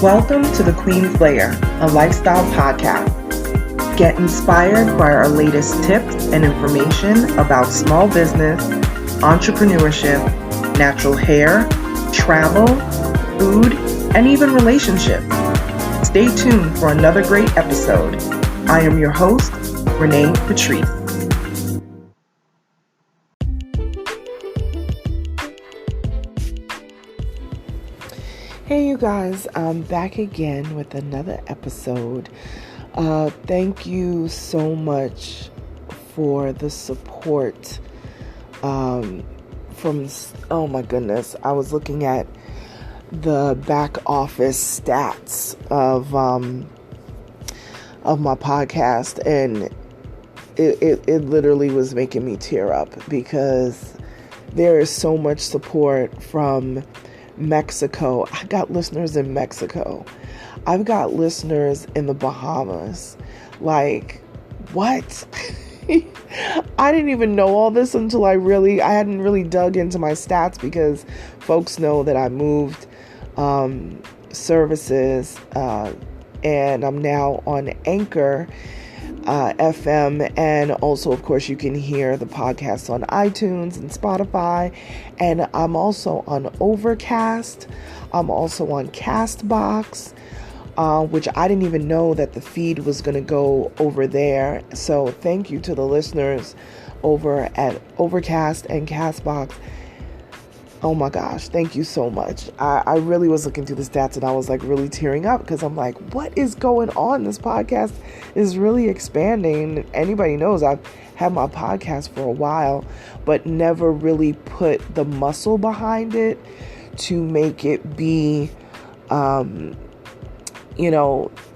Welcome to the Queen's Lair, a lifestyle podcast. Get inspired by our latest tips and information about small business, entrepreneurship, natural hair, travel, food, and even relationships. Stay tuned for another great episode. I am your host, Renee Patrice. Hey you guys, I'm back again with another episode. Thank you so much for the support oh my goodness, I was looking at the back office stats of my podcast, and it literally was making me tear up because there is so much support from Mexico. I got listeners in Mexico. I've got listeners in the Bahamas. Like, what? I didn't even know all this until I hadn't really dug into my stats, because folks know that I moved services and I'm now on Anchor FM, and also of course you can hear the podcast on iTunes and Spotify, and I'm also on Overcast. I'm also on Castbox, which I didn't even know that the feed was going to go over there. So thank you to the listeners over at Overcast and Castbox. Oh my gosh, thank you so much. I really was looking through the stats and I was like really tearing up, because I'm like, what is going on? This podcast is really expanding. Anybody knows I've had my podcast for a while, but never really put the muscle behind it to make it be,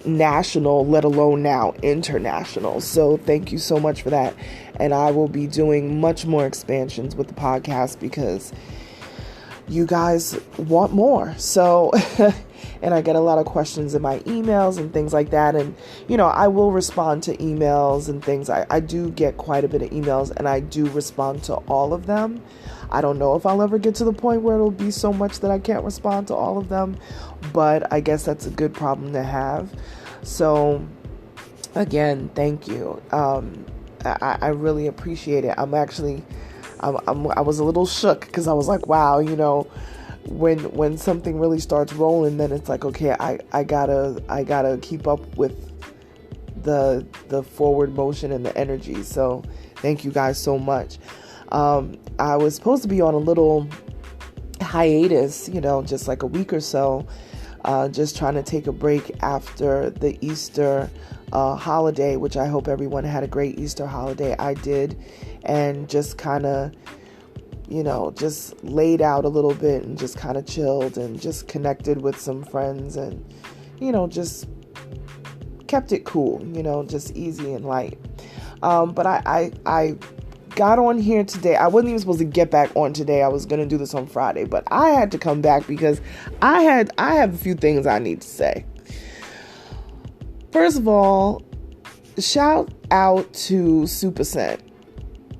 national, let alone now international. So thank you so much for that. And I will be doing much more expansions with the podcast because you guys want more. So, and I get a lot of questions in my emails and things like that. And, I will respond to emails and things. I do get quite a bit of emails, and I do respond to all of them. I don't know if I'll ever get to the point where it'll be so much that I can't respond to all of them, but I guess that's a good problem to have. So again, thank you. I really appreciate it. I was a little shook because I was like, wow, when something really starts rolling, then it's like, okay, I gotta keep up with the forward motion and the energy. So thank you guys so much. I was supposed to be on a little hiatus, just like a week or so, just trying to take a break after the Easter holiday, which I hope everyone had a great Easter holiday. I did, and just kind of, just laid out a little bit and just kind of chilled and just connected with some friends and, just kept it cool, just easy and light. But I got on here today. I wasn't even supposed to get back on today. I was going to do this on Friday, but I had to come back because I have a few things I need to say. First of all, shout out to Supa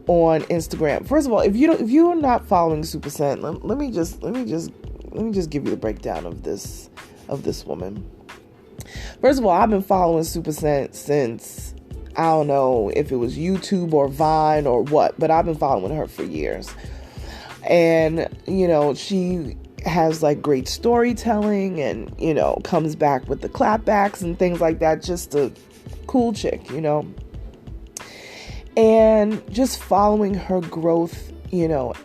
on Instagram. First of all, if you're not following Supa, let me just give you the breakdown of this woman. First of all, I've been following Supa since, I don't know if it was YouTube or Vine or what, but I've been following her for years. And, she has like great storytelling and, comes back with the clapbacks and things like that. Just a cool chick, and just following her growth,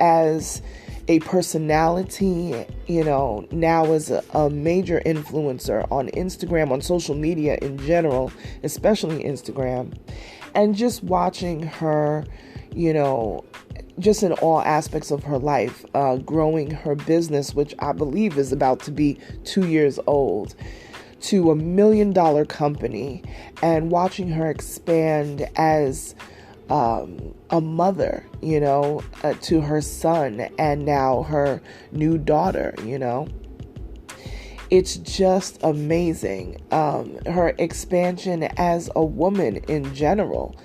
as a personality, now as a major influencer on Instagram, on social media in general, especially Instagram, and just watching her, just in all aspects of her life, growing her business, which I believe is about to be 2 years old, to $1 million company, and watching her expand as a mother, to her son and now her new daughter, It's just amazing. Her expansion as a woman in general,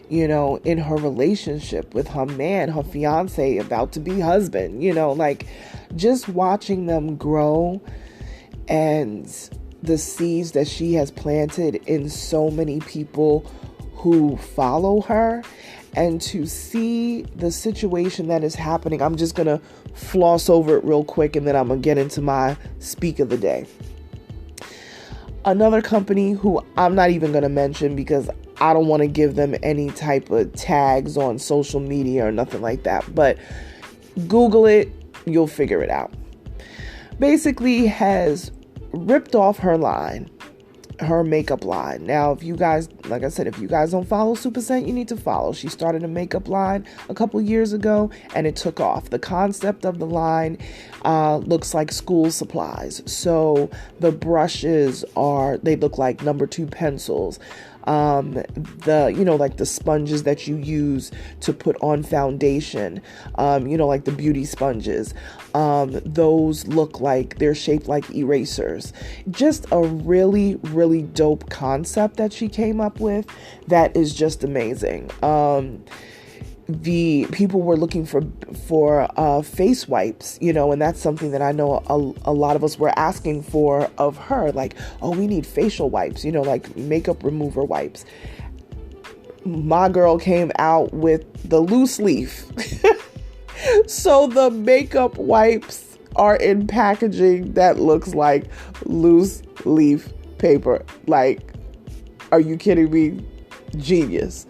in her relationship with her man, her fiance, about to be husband, just watching them grow and the seeds that she has planted in so many people who follow her, and to see the situation that is happening. I'm just going to floss over it real quick, and then I'm going to get into my speak of the day. Another company who I'm not even going to mention because I don't want to give them any type of tags on social media or nothing like that, but Google it, you'll figure it out. Basically has ripped off her line, her makeup line. Now, if you guys, like I said, if you guys don't follow Supa, you need to follow. She started a makeup line a couple years ago and it took off. The concept of the line looks like school supplies. So the brushes they look like number 2 pencils. Like the sponges that you use to put on foundation, like the beauty sponges, those look like they're shaped like erasers. Just a really, really dope concept that she came up with that is just amazing. The people were looking for face wipes, and that's something that I know a lot of us were asking for of her. Like, oh, we need facial wipes, like makeup remover wipes. My girl came out with the loose leaf. So the makeup wipes are in packaging that looks like loose leaf paper. Like, are you kidding me? Genius.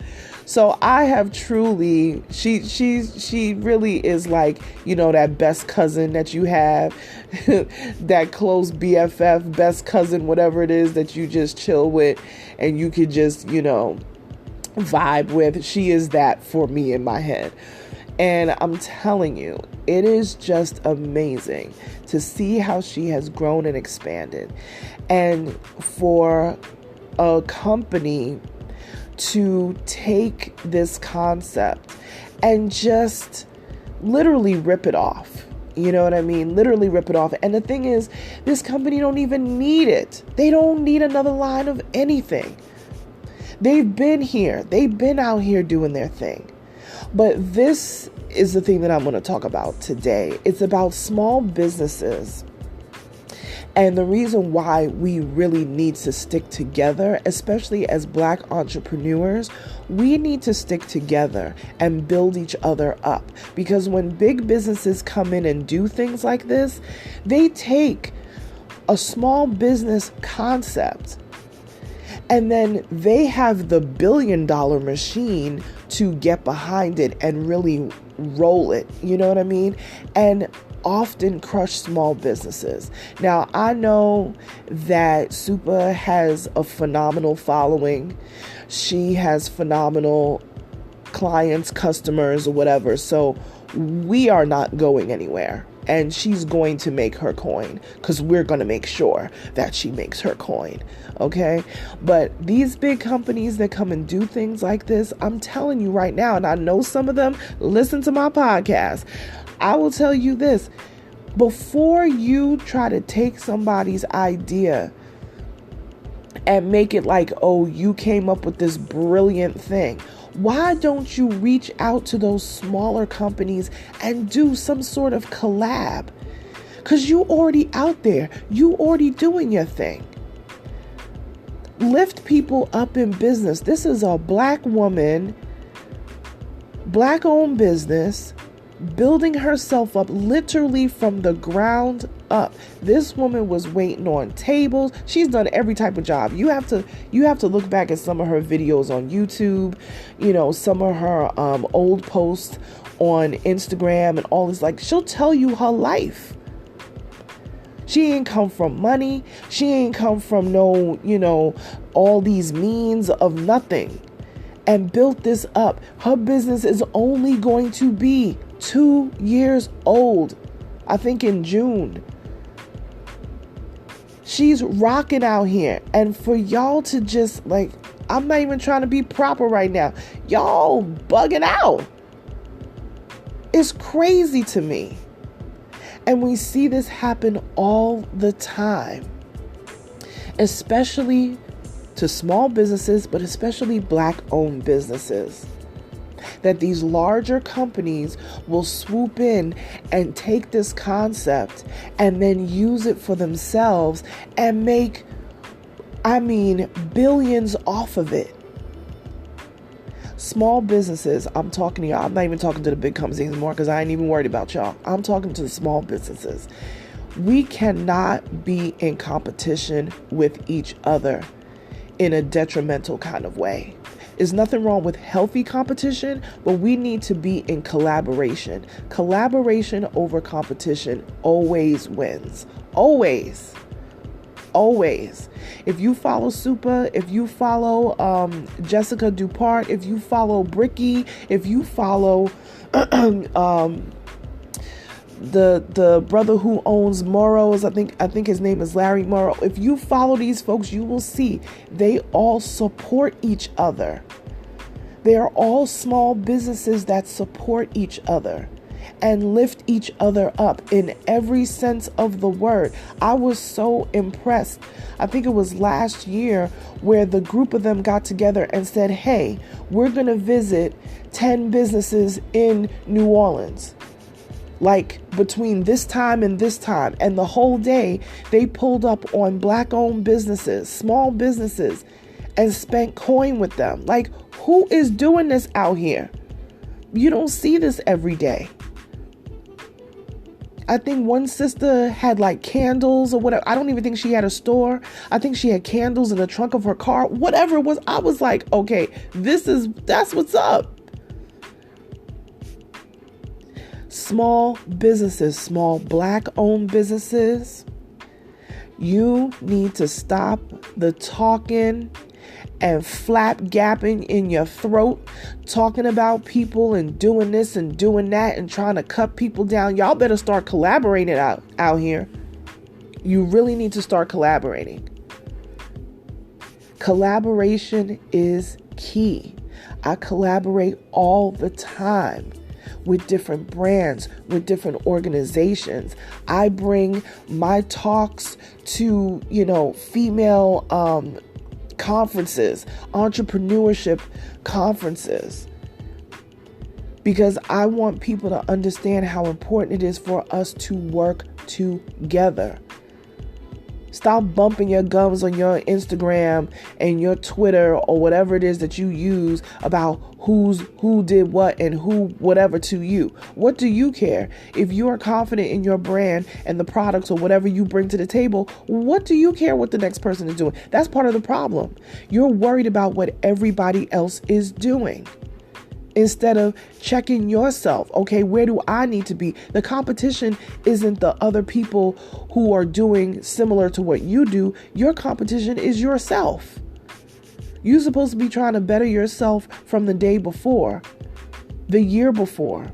So I have truly, she really is like, that best cousin that you have, that close BFF, best cousin, whatever it is that you just chill with and you could just, vibe with. She is that for me in my head. And I'm telling you, it is just amazing to see how she has grown and expanded. And for a company to take this concept and just literally rip it off. You know what I mean? Literally rip it off. And the thing is, this company don't even need it. They don't need another line of anything. They've been here. They've been out here doing their thing. But this is the thing that I'm going to talk about today. It's about small businesses. And the reason why we really need to stick together, especially as Black entrepreneurs, we need to stick together and build each other up. Because when big businesses come in and do things like this, they take a small business concept and then they have the billion-dollar machine to get behind it and really roll it. You know what I mean? And often crush small businesses. Now, I know that Supa has a phenomenal following. She has phenomenal clients, customers, or whatever. So we are not going anywhere. And she's going to make her coin because we're going to make sure that she makes her coin. Okay. But these big companies that come and do things like this, I'm telling you right now, and I know some of them listen to my podcast. I will tell you this, before you try to take somebody's idea and make it like, oh, you came up with this brilliant thing, why don't you reach out to those smaller companies and do some sort of collab? Because you already out there, you already doing your thing. Lift people up in business. This is a Black woman, Black-owned business, building herself up literally from the ground up. This woman was waiting on tables. She's done every type of job. You have to look back at some of her videos on YouTube, some of her old posts on Instagram and all this. Like, she'll tell you her life. She ain't come from money. She ain't come from no, all these means of nothing, and built this up. Her business is only going to be 2 years old, I think in June. She's rocking out here. And for y'all to just I'm not even trying to be proper right now. Y'all bugging out. It's crazy to me. And we see this happen all the time, especially to small businesses, but especially Black-owned businesses. That these larger companies will swoop in and take this concept and then use it for themselves and make I mean, billions off of it. Small businesses, I'm talking to y'all. I'm not even talking to the big companies anymore because I ain't even worried about y'all. I'm talking to the small businesses. We cannot be in competition with each other in a detrimental kind of way. There's nothing wrong with healthy competition, but we need to be in collaboration. Collaboration over competition always wins. Always. Always. If you follow Supa, if you follow Jessica Dupart, if you follow Bricky, if you follow the brother who owns Morrow's, I think his name is Larry Morrow. If you follow these folks, you will see they all support each other. They are all small businesses that support each other and lift each other up in every sense of the word. I was so impressed. I think it was last year where the group of them got together and said, hey, we're going to visit 10 businesses in New Orleans. Like between this time and this time. And the whole day they pulled up on Black-owned businesses, small businesses, and spent coin with them. Like, who is doing this out here? You don't see this every day. I think one sister had like candles or whatever. I don't even think she had a store. I think she had candles in the trunk of her car. Whatever it was, I was like, okay, that's what's up. Small businesses, small Black-owned businesses, you need to stop the talking and flap gapping in your throat, talking about people and doing this and doing that and trying to cut people down. Y'all better start collaborating out here. You really need to start collaborating. Collaboration is key. I collaborate all the time with different brands, with different organizations. I bring my talks to, female conferences, entrepreneurship conferences, because I want people to understand how important it is for us to work together. Stop bumping your gums on your Instagram and your Twitter or whatever it is that you use about who did what and who whatever to you. What do you care? If you are confident in your brand and the products or whatever you bring to the table, what do you care what the next person is doing? That's part of the problem. You're worried about what everybody else is doing, instead of checking yourself. Okay, where do I need to be? The competition isn't the other people who are doing similar to what you do. Your competition is yourself. You're supposed to be trying to better yourself from the day before, the year before.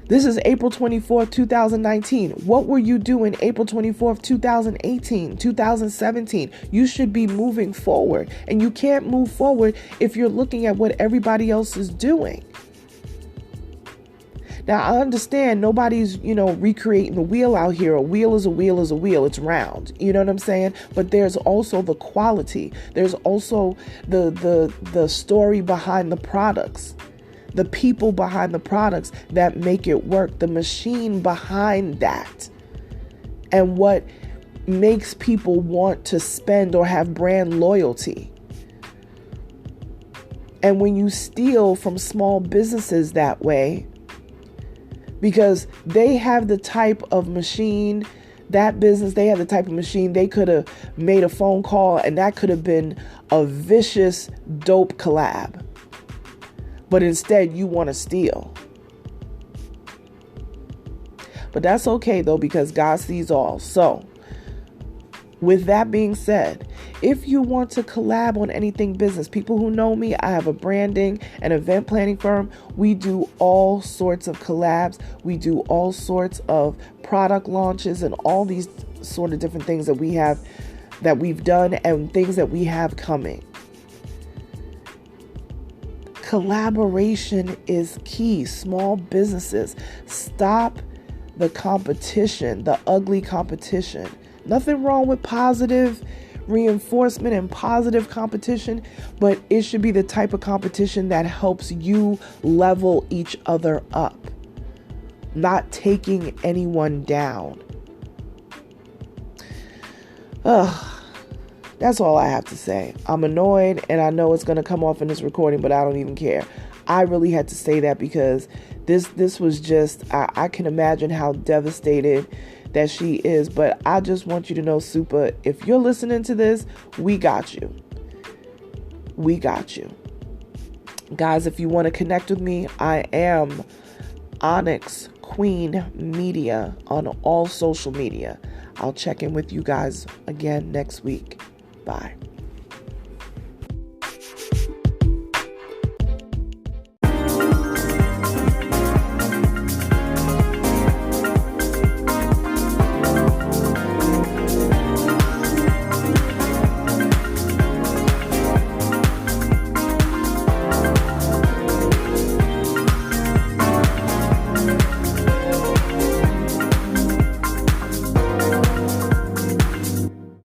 This is April 24th, 2019. What were you doing April 24th, 2018, 2017? You should be moving forward. And you can't move forward if you're looking at what everybody else is doing. Now, I understand nobody's, recreating the wheel out here. A wheel is a wheel is a wheel. It's round. You know what I'm saying? But there's also the quality. There's also the story behind the products. The people behind the products that make it work, the machine behind that, and what makes people want to spend or have brand loyalty. And when you steal from small businesses that way, because they have the type of machine, that business, they have the type of machine, they could have made a phone call and that could have been a vicious, dope collab. But instead, you want to steal. But that's okay, though, because God sees all. So, with that being said, if you want to collab on anything business, people who know me, I have a branding and event planning firm. We do all sorts of collabs. We do all sorts of product launches and all these sort of different things that we have, that we've done and things that we have coming. Collaboration is key. Small businesses, stop the competition, the ugly competition. Nothing wrong with positive reinforcement and positive competition, but it should be the type of competition that helps you level each other up, not taking anyone down. That's all I have to say. I'm annoyed, and I know it's going to come off in this recording, but I don't even care. I really had to say that because this was just, I can imagine how devastated that she is. But I just want you to know, Supa, if you're listening to this, we got you. We got you. Guys, if you want to connect with me, I am Onyx Queen Media on all social media. I'll check in with you guys again next week. Bye.